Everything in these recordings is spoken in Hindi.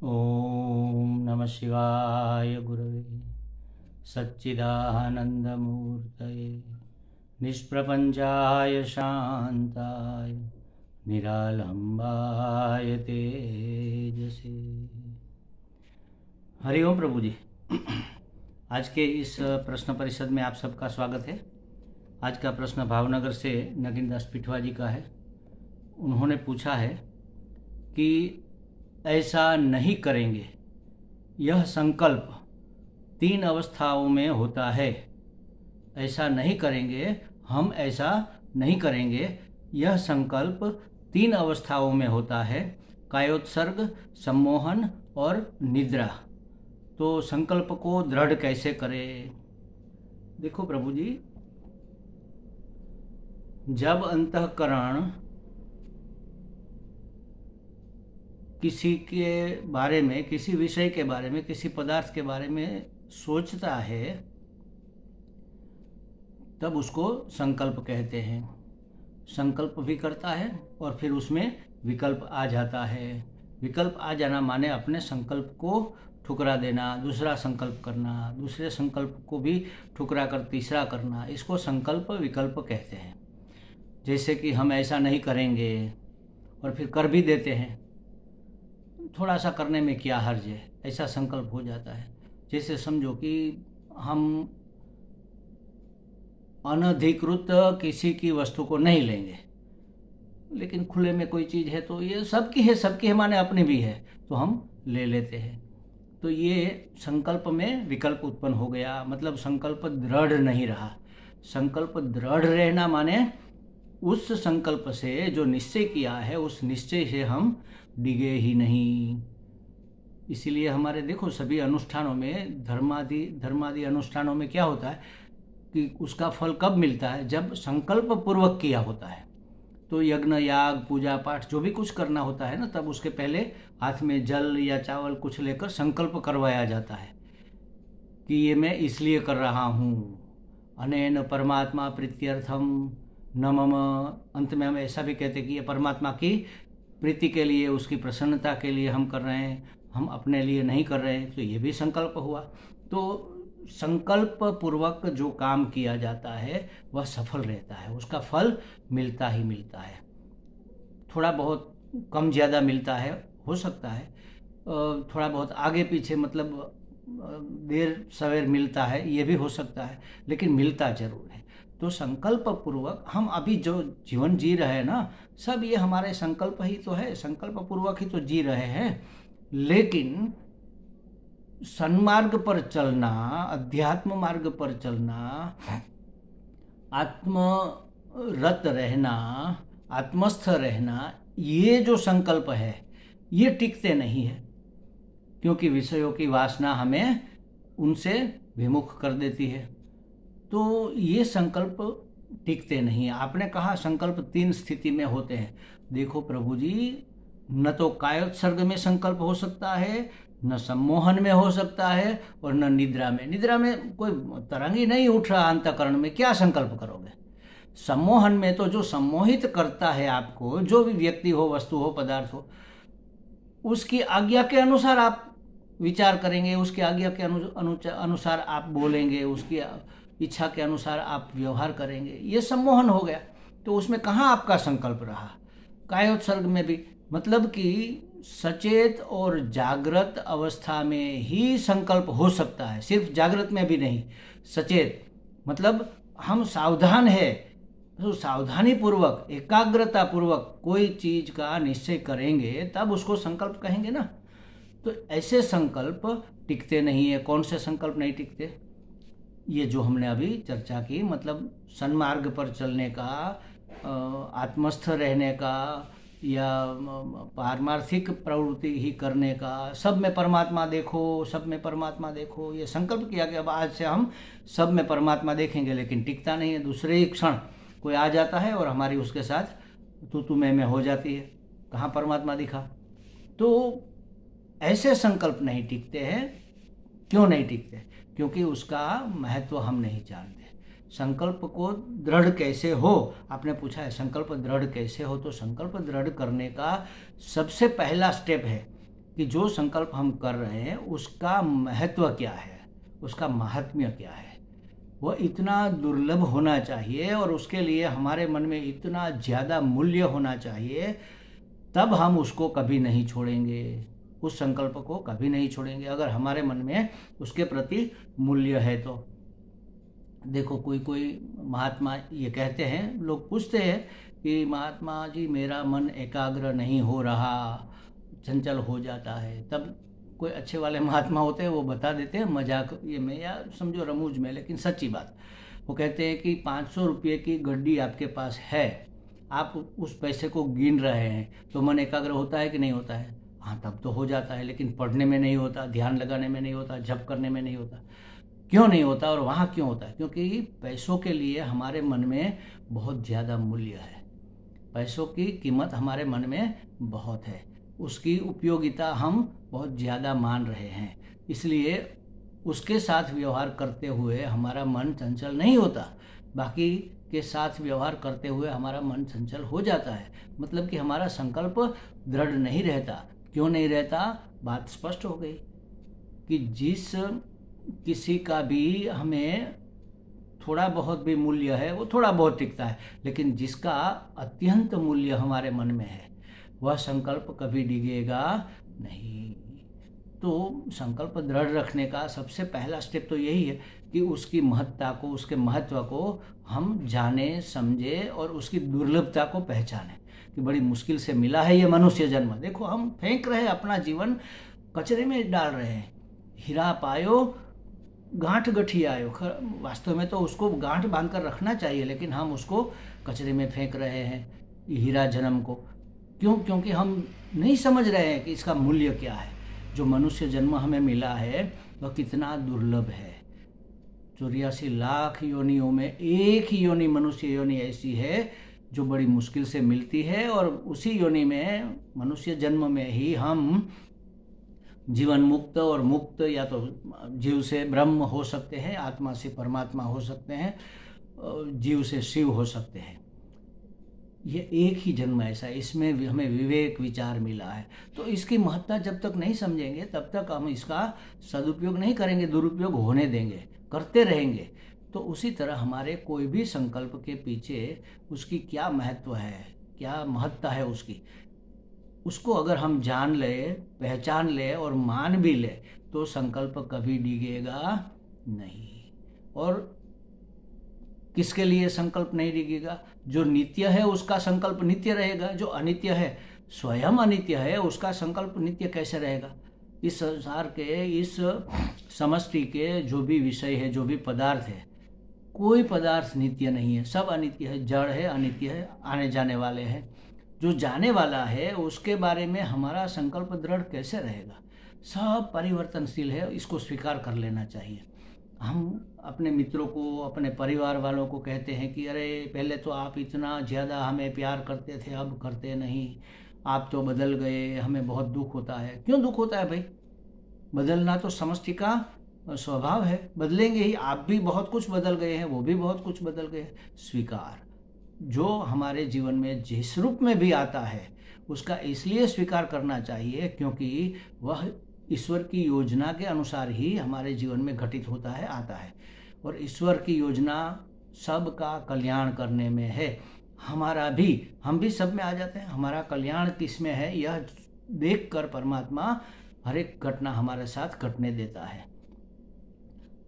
ओम नमः शिवाय गुरवे सच्चिदानंदमूर्तये निष्प्रपंचाय शांताय निरालंबाय तेजसे। हरिओम प्रभु जी। आज के इस प्रश्न परिषद में आप सबका स्वागत है। आज का प्रश्न भावनगर से नगिनदास पिठवा जी का है। उन्होंने पूछा है कि ऐसा नहीं करेंगे, यह संकल्प 3 अवस्थाओं में होता है। ऐसा नहीं करेंगे, हम ऐसा नहीं करेंगे, यह संकल्प 3 अवस्थाओं में होता है, कायोत्सर्ग, सम्मोहन और निद्रा। तो संकल्प को दृढ़ कैसे करें? देखो प्रभु जी, जब अंतःकरण किसी के बारे में, किसी विषय के बारे में, किसी पदार्थ के बारे में सोचता है, तब उसको संकल्प कहते हैं। संकल्प भी करता है और फिर उसमें विकल्प आ जाता है। विकल्प आ जाना माने अपने संकल्प को ठुकरा देना, दूसरा संकल्प करना, दूसरे संकल्प को भी ठुकरा कर तीसरा करना, इसको संकल्प विकल्प कहते हैं। जैसे कि हम ऐसा नहीं करेंगे और फिर कर भी देते हैं, थोड़ा सा करने में क्या हर्ज है, ऐसा संकल्प हो जाता है। जैसे समझो कि हम अनधिकृत किसी की वस्तु को नहीं लेंगे, लेकिन खुले में कोई चीज़ है तो ये सबकी है माने अपनी भी है, तो हम ले लेते हैं। तो ये संकल्प में विकल्प उत्पन्न हो गया, मतलब संकल्प दृढ़ नहीं रहा। संकल्प दृढ़ रहना माने उस संकल्प से जो निश्चय किया है, उस निश्चय से हम डिगे ही नहीं। इसीलिए हमारे देखो सभी अनुष्ठानों में, धर्मादि अनुष्ठानों में क्या होता है कि उसका फल कब मिलता है? जब संकल्प पूर्वक किया होता है। तो यज्ञ, याग, पूजा पाठ जो भी कुछ करना होता है ना, तब उसके पहले हाथ में जल या चावल कुछ लेकर संकल्प करवाया जाता है कि ये मैं इसलिए कर रहा हूँ, अनेन परमात्मा प्रीत्यर्थम न मम। अंत में हम ऐसा भी कहते हैं कि ये परमात्मा की प्रीति के लिए, उसकी प्रसन्नता के लिए हम कर रहे हैं, हम अपने लिए नहीं कर रहे हैं। तो ये भी संकल्प हुआ। तो संकल्प पूर्वक जो काम किया जाता है वह सफल रहता है, उसका फल मिलता ही मिलता है। थोड़ा बहुत कम ज़्यादा मिलता है, हो सकता है थोड़ा बहुत आगे पीछे, मतलब देर सवेर मिलता है, ये भी हो सकता है, लेकिन मिलता जरूर है। तो संकल्प पूर्वक हम अभी जो जीवन जी रहे हैं ना, सब ये हमारे संकल्प ही तो है, संकल्प पूर्वक ही तो जी रहे हैं। लेकिन सन्मार्ग पर चलना, अध्यात्म मार्ग पर चलना, आत्मरत रहना, आत्मस्थ रहना, ये जो संकल्प है ये टिकते नहीं है, क्योंकि विषयों की वासना हमें उनसे विमुख कर देती है। तो ये संकल्प टिकते नहीं है। आपने कहा संकल्प 3 स्थिति में होते हैं। देखो प्रभु जी, न तो कायोत्सर्ग में संकल्प हो सकता है, न सम्मोहन में हो सकता है, और न निद्रा में। निद्रा में कोई तरंग ही नहीं उठ रहा अंतःकरण में, क्या संकल्प करोगे? सम्मोहन में तो जो सम्मोहित करता है आपको, जो भी व्यक्ति हो, वस्तु हो, पदार्थ हो, उसकी आज्ञा के अनुसार आप विचार करेंगे, उसकी आज्ञा के अनुसार आप बोलेंगे, उसकी इच्छा के अनुसार आप व्यवहार करेंगे। ये सम्मोहन हो गया। तो उसमें कहाँ आपका संकल्प रहा? कायोत्सर्ग में भी, मतलब कि सचेत और जागृत अवस्था में ही संकल्प हो सकता है, सिर्फ जागृत में भी नहीं, सचेत मतलब हम सावधान है, तो सावधानी पूर्वक, एकाग्रता पूर्वक कोई चीज का निश्चय करेंगे, तब उसको संकल्प कहेंगे ना। तो ऐसे संकल्प टिकते नहीं है। कौन से संकल्प नहीं टिकते? ये जो हमने अभी चर्चा की, मतलब सन्मार्ग पर चलने का, आत्मस्थ रहने का, या पारमार्थिक प्रवृत्ति ही करने का, सब में परमात्मा देखो, सब में परमात्मा देखो, ये संकल्प किया कि अब आज से हम सब में परमात्मा देखेंगे, लेकिन टिकता नहीं है। दूसरे ही क्षण कोई आ जाता है और हमारी उसके साथ तू मैं हो जाती है, कहाँ परमात्मा दिखा। तो ऐसे संकल्प नहीं टिकते हैं। क्यों नहीं टिकते? क्योंकि उसका महत्व हम नहीं जानते। संकल्प को दृढ़ कैसे हो, आपने पूछा है संकल्प दृढ़ कैसे हो, तो संकल्प दृढ़ करने का सबसे पहला स्टेप है कि जो संकल्प हम कर रहे हैं उसका महत्व क्या है, उसका महात्म्य क्या है। वह इतना दुर्लभ होना चाहिए और उसके लिए हमारे मन में इतना ज़्यादा मूल्य होना चाहिए, तब हम उसको कभी नहीं छोड़ेंगे, उस संकल्प को कभी नहीं छोड़ेंगे, अगर हमारे मन में उसके प्रति मूल्य है तो। देखो कोई कोई महात्मा ये कहते हैं, लोग पूछते हैं कि महात्मा जी मेरा मन एकाग्र नहीं हो रहा, चंचल हो जाता है। तब कोई अच्छे वाले महात्मा होते हैं वो बता देते हैं मजाक ये में या समझो रमूज में, लेकिन सच्ची बात। वो कहते हैं कि 500 रुपये की गड्डी आपके पास है, आप उस पैसे को गिन रहे हैं, तो मन एकाग्र होता है कि नहीं होता है? हाँ तब तो हो जाता है, लेकिन पढ़ने में नहीं होता, ध्यान लगाने में नहीं होता, जप करने में नहीं होता। क्यों नहीं होता और वहाँ क्यों होता है? क्योंकि पैसों के लिए हमारे मन में बहुत ज़्यादा मूल्य है, पैसों की कीमत हमारे मन में बहुत है, उसकी उपयोगिता हम बहुत ज़्यादा मान रहे हैं, इसलिए उसके साथ व्यवहार करते हुए हमारा मन चंचल नहीं होता। बाकी के साथ व्यवहार करते हुए हमारा मन चंचल हो जाता है, मतलब कि हमारा संकल्प दृढ़ नहीं रहता। क्यों नहीं रहता? बात स्पष्ट हो गई कि जिस किसी का भी हमें थोड़ा बहुत भी मूल्य है वो थोड़ा बहुत टिकता है, लेकिन जिसका अत्यंत मूल्य हमारे मन में है वह संकल्प कभी डिगेगा नहीं। तो संकल्प दृढ़ रखने का सबसे पहला स्टेप तो यही है कि उसकी महत्ता को, उसके महत्व को हम जाने समझे और उसकी दुर्लभता को पहचाने कि बड़ी मुश्किल से मिला है ये मनुष्य जन्म। देखो हम फेंक रहे हैं अपना जीवन, कचरे में डाल रहे हैं। हीरा पायो गांठ गठी आयो, वास्तव में तो उसको गांठ बांध कर रखना चाहिए, लेकिन हम उसको कचरे में फेंक रहे हैं हीरा जन्म को। क्यों? क्योंकि हम नहीं समझ रहे हैं कि इसका मूल्य क्या है। जो मनुष्य जन्म हमें मिला है वह कितना दुर्लभ है। 84 लाख योनियों में एक ही योनि मनुष्य योनि ऐसी है जो बड़ी मुश्किल से मिलती है, और उसी योनि में मनुष्य जन्म में ही हम जीवन मुक्त और मुक्त, या तो जीव से ब्रह्म हो सकते हैं, आत्मा से परमात्मा हो सकते हैं, जीव से शिव हो सकते हैं। ये एक ही जन्म ऐसा है, इसमें हमें विवेक विचार मिला है। तो इसकी महत्ता जब तक नहीं समझेंगे तब तक हम इसका सदुपयोग नहीं करेंगे, दुरुपयोग होने देंगे, करते रहेंगे। तो उसी तरह हमारे कोई भी संकल्प के पीछे उसकी क्या महत्व है, क्या महत्ता है उसकी, उसको अगर हम जान ले, पहचान ले और मान भी ले तो संकल्प कभी डिगेगा नहीं। और किसके लिए संकल्प नहीं डिगेगा? जो नित्य है उसका संकल्प नित्य रहेगा, जो अनित्य है, स्वयं अनित्य है, उसका संकल्प नित्य कैसे रहेगा? इस संसार के, इस समष्टि के जो भी विषय है, जो भी पदार्थ है, कोई पदार्थ नित्य नहीं है, सब अनित्य है, जड़ है, अनित्य है, आने जाने वाले हैं। जो जाने वाला है उसके बारे में हमारा संकल्प दृढ़ कैसे रहेगा? सब परिवर्तनशील है, इसको स्वीकार कर लेना चाहिए। हम अपने मित्रों को, अपने परिवार वालों को कहते हैं कि अरे पहले तो आप इतना ज़्यादा हमें प्यार करते थे, अब करते नहीं, आप तो बदल गए, हमें बहुत दुख होता है। क्यों दुख होता है भाई? बदलना तो समष्टि का स्वभाव है, बदलेंगे ही। आप भी बहुत कुछ बदल गए हैं, वो भी बहुत कुछ बदल गए हैं। स्वीकार, जो हमारे जीवन में जिस रूप में भी आता है उसका इसलिए स्वीकार करना चाहिए क्योंकि वह ईश्वर की योजना के अनुसार ही हमारे जीवन में घटित होता है, आता है। और ईश्वर की योजना सबका कल्याण करने में है, हमारा भी, हम भी सब में आ जाते हैं। हमारा कल्याण किस में है यह देखकर परमात्मा हर एक घटना हमारे साथ घटने देता है।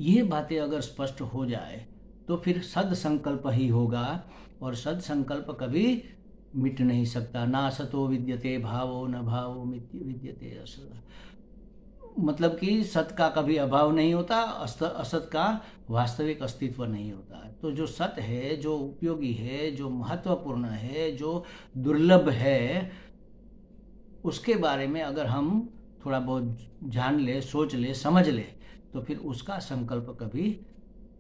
ये बातें अगर स्पष्ट हो जाए तो फिर सद संकल्प ही होगा, और सद संकल्प कभी मिट नहीं सकता। ना असतो विद्यते भावो न भावो विद्यते असत, मतलब कि सत का कभी अभाव नहीं होता, असत का वास्तविक अस्तित्व नहीं होता। तो जो सत है, जो उपयोगी है, जो महत्वपूर्ण है, जो दुर्लभ है, उसके बारे में अगर हम थोड़ा बहुत जान ले, सोच ले, समझ ले तो फिर उसका संकल्प कभी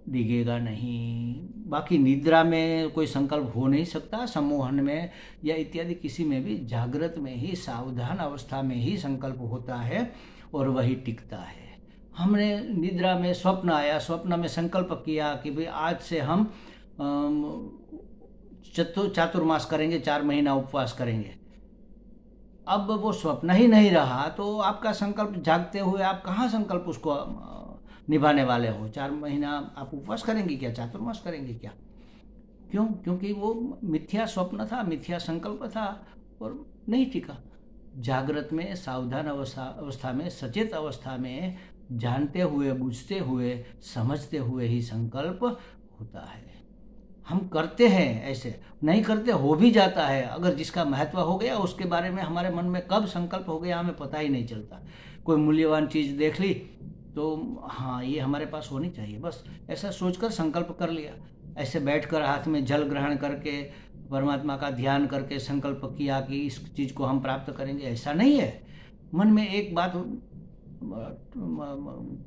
डिगेगा नहीं। बाकी निद्रा में कोई संकल्प हो नहीं सकता, सम्मोहन में या इत्यादि किसी में भी जागृत में ही, सावधान अवस्था में ही संकल्प होता है और वही टिकता है। हमने निद्रा में स्वप्न आया, स्वप्न में संकल्प किया कि भाई आज से हम चातुर्मास करेंगे, 4 महीना उपवास करेंगे। अब वो स्वप्न ही नहीं रहा तो आपका संकल्प जागते हुए आप कहाँ संकल्प उसको निभाने वाले हो? 4 महीना आप उपवास करेंगे क्या, चातुर्मास करेंगे क्या? क्यों? क्योंकि वो मिथ्या स्वप्न था, मिथ्या संकल्प था और नहीं टिका। जागृत में, सावधान अवस्था में, सचेत अवस्था में जानते हुए, बूझते हुए, समझते हुए ही संकल्प होता है। हम करते हैं, ऐसे नहीं करते हो भी जाता है। अगर जिसका महत्व हो गया उसके बारे में हमारे मन में कब संकल्प हो गया हमें पता ही नहीं चलता। कोई मूल्यवान चीज़ देख ली तो हाँ ये हमारे पास होनी चाहिए, बस ऐसा सोचकर संकल्प कर लिया। ऐसे बैठकर हाथ में जल ग्रहण करके परमात्मा का ध्यान करके संकल्प किया कि इस चीज़ को हम प्राप्त करेंगे, ऐसा नहीं है। मन में एक बात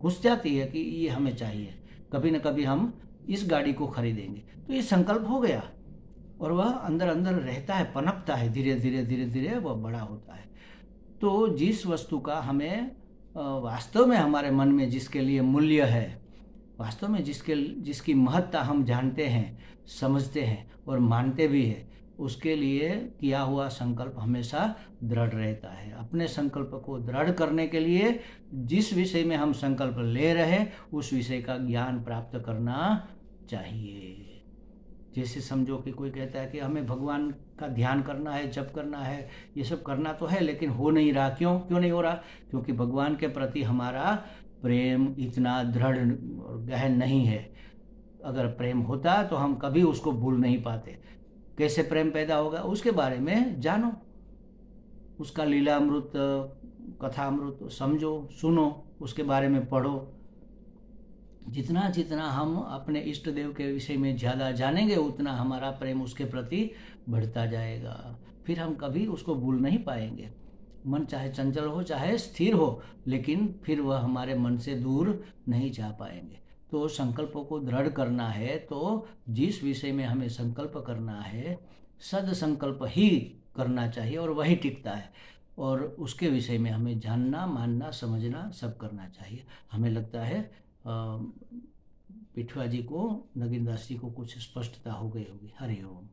घुस जाती है कि ये हमें चाहिए, कभी न कभी हम इस गाड़ी को खरीदेंगे, तो ये संकल्प हो गया और वह अंदर अंदर रहता है, पनपता है, धीरे धीरे धीरे धीरे वह बड़ा होता है। तो जिस वस्तु का हमें वास्तव में हमारे मन में जिसके लिए मूल्य है, वास्तव में जिसकी महत्ता हम जानते हैं, समझते हैं और मानते भी हैं, उसके लिए किया हुआ संकल्प हमेशा दृढ़ रहता है। अपने संकल्प को दृढ़ करने के लिए जिस विषय में हम संकल्प ले रहे उस विषय का ज्ञान प्राप्त करना चाहिए। जैसे समझो कि कोई कहता है कि हमें भगवान का ध्यान करना है, जप करना है, ये सब करना तो है लेकिन हो नहीं रहा। क्यों नहीं हो रहा? क्योंकि भगवान के प्रति हमारा प्रेम इतना दृढ़ और गहन नहीं है। अगर प्रेम होता तो हम कभी उसको भूल नहीं पाते। कैसे प्रेम पैदा होगा उसके बारे में जानो, उसका लीलामृत, कथामृत समझो, सुनो, उसके बारे में पढ़ो। जितना जितना हम अपने इष्ट देव के विषय में ज़्यादा जानेंगे उतना हमारा प्रेम उसके प्रति बढ़ता जाएगा। फिर हम कभी उसको भूल नहीं पाएंगे। मन चाहे चंचल हो चाहे स्थिर हो, लेकिन फिर वह हमारे मन से दूर नहीं जा पाएंगे। तो संकल्पों को दृढ़ करना है तो जिस विषय में हमें संकल्प करना है सद संकल्प ही करना चाहिए और वही टिकता है। और उसके विषय में हमें जानना, मानना, समझना सब करना चाहिए। हमें लगता है पिठुआ जी को, नगीनदास जी को कुछ स्पष्टता हो गई होगी। हरि ओम।